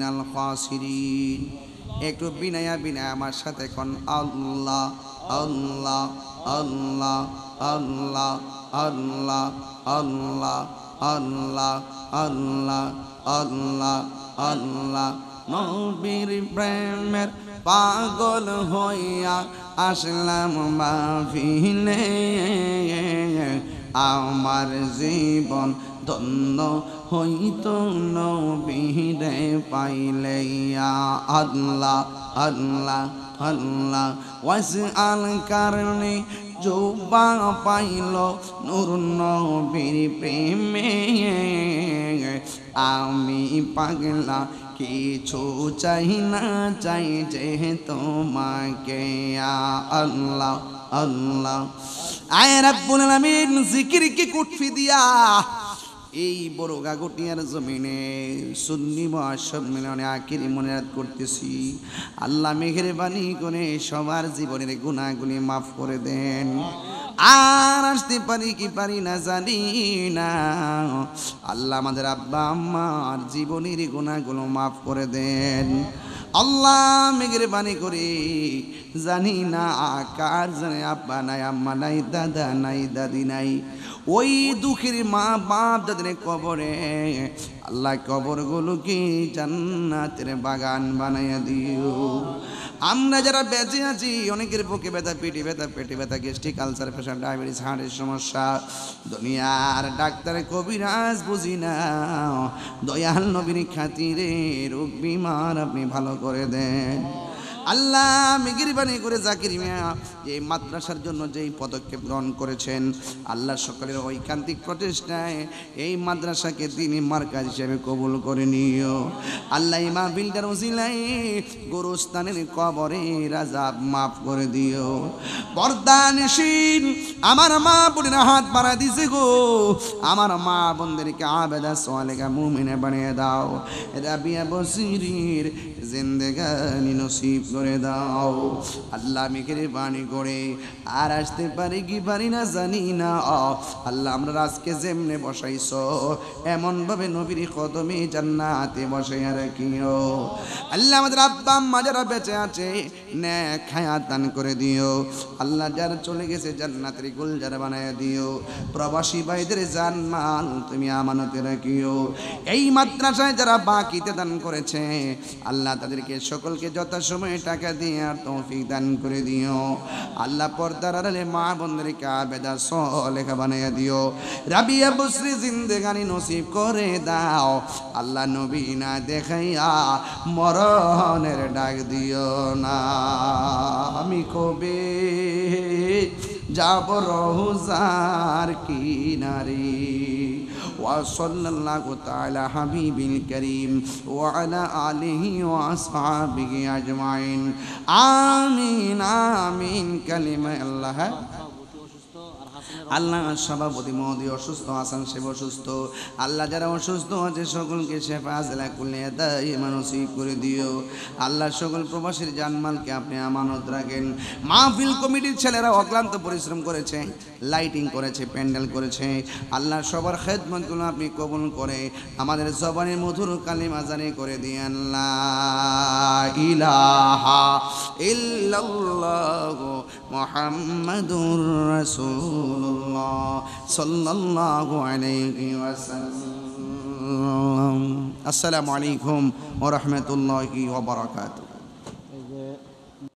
মিনাল খাসিরিন। একটু বিনায়া বিনায়া আমার সাথে কোন আল্লাহ আল্লাহ আল্লাহ আল্লাহ আল্লাহ আল্লাহ আল্লাহ আল্লাহ আল্লাহ আল্লাহ। নবীর প্রেমের পাগল হইয়া আসলাম মাহফিলে, আমার জীবন ধন্য হইত নবীরে পাইলে। ইয়া আল্লাহ আল্লাহ আল্লাহ। ওয়াসআল কারণে জোবা পাইল নূর নবীর প্রেমে, আমি পাগলা কিছু চাই না, চাই যে তোমাকে। ইয়া আল্লাহ আল্লাহ। আয় রাব্বুল আলামিন জিকির কি কুটফি দিয়া এই বড় গাগটিয়ার জমিনে সুন্নি মুআশশাব মিলনে আখিরি মুনাজাত করতেছি। আল্লাহ মেহেরবানি করে সবার জীবনের গুনাহগুলি মাফ করে দেন। আর আসতে পারি কি পারি না জানি না, আল্লাহ আমাদের আব্বা আম্মার জীবনের গুনাহগুলো মাফ করে দেন। আল্লাহ মেহেরবানি করে, জানি না কার জানে আব্বা নাই, আম্মা নাই, দাদা নাই, দাদি নাই, ওই দুঃখের মা বাপ যাদের কবরে, আল্লাহ কবরগুলোকে জান্নাতের বাগান বানাইয়া দিও। আমরা যারা বেঁচে আছি, অনেকের বুকে ব্যথা, পেটে ব্যথা, পেটে ব্যথা, গ্যাস্ট্রিক, আলসার, প্রেশার, ডায়াবেটিস, হার্টের সমস্যা, দুনিয়ার ডাক্তার কবিরাজ বুঝি না, দয়াল নবীর খাতিরে রোগ বিমার আপনি ভালো করে দেন। আল্লাহ মেহেরবানি করে জাকির মিয়া যে মাদ্রাসার জন্য যেই পদক্ষেপ গ্রহণ করেছেন, আল্লাহ সকলের ঐকান্তিক প্রচেষ্টায় এই মাদ্রাসাকে তিনি মার্কাজ হিসেবে কবুল করে নিও। আল্লাহ ইমা বিলটার ওসিলাই গোরস্থানের কবরে রাজাব মাফ করে দিও। বরদানশীল আমার মা বোনেরা হাত বাড়া দিছে গো, আমার মা বোনদেরকে আবেদা সালেহা মুমিনা বানিয়ে দাও। রাবিয়া বসিরির জিন্দেগানি নসিব করে দাও। আল্লাহ মেহেরবানি করে আর আসতে পারি কি পারি না জানি না, আল্লাহ আমরা আজকে যেমনে বসাইছো এমন ভাবে নবীর কদমে জান্নাতে বসাইয়া রাখিও। আল্লাহ আমাদের আব্বা আম্মা যারা বেঁচে আছে নেক হায়াত দান করে দিও। আল্লাহ যারা চলে গেছে জান্নাতের গুলজার বানাইয়া দিও। প্রবাসী ভাইদের জানমাল তুমি আমানতে রাখিও। এই মাদ্রাসায় যারা বাকিতে দান করেছে, আল্লাহ তাদেরকে সকলকে যথাসময়ে টাকা দিয়ে আর তৌফিক দান করে দিও। আল্লাহ পর্দার আড়ালে মা বোনদেরকে আবেদা সালেহা বানাইয়া দিও। রাবিয়া বসরি জিন্দেগানি নসিব করে দাও। আল্লাহ নবী না দেখাইয়া মরণের ডাক দিও না। আমি কবে যাব রওজার কিনারে। وصلى الله تعالى حبيبي الكريم وعلى آله وأصحابه أجمعين آمين آمين كلمة الله। আল্লাহ সভাপতি মহোদয় অসুস্থ, হাসান সাহেব অসুস্থ, আল্লাহ যারা অসুস্থ আছে সকলকে শেফা আজলা কুল্লিয়া দাইমা নসিব করে দিও। আল্লাহ সকল প্রবাসীর জানমালকে আপনি আমানত রাখেন। মাহফিল কমিটির ছেলেরা অক্লান্ত পরিশ্রম করেছে, লাইটিং করেছে, প্যান্ডেল করেছে, আল্লাহ সবার খেদমতগুলো আপনি কবুল করে আমাদের জবানের মধুর কালিমা জারি করে দিয়েন। লা ইলাহা ইল্লাল্লাহু মুহাম্মাদুর রাসূলুল্লাহ সাল্লাল্লাহু আলাইহি ওয়াসাল্লাম। আসসালামু আলাইকুম ওয়া রাহমাতুল্লাহি ওয়া বারাকাতুহু।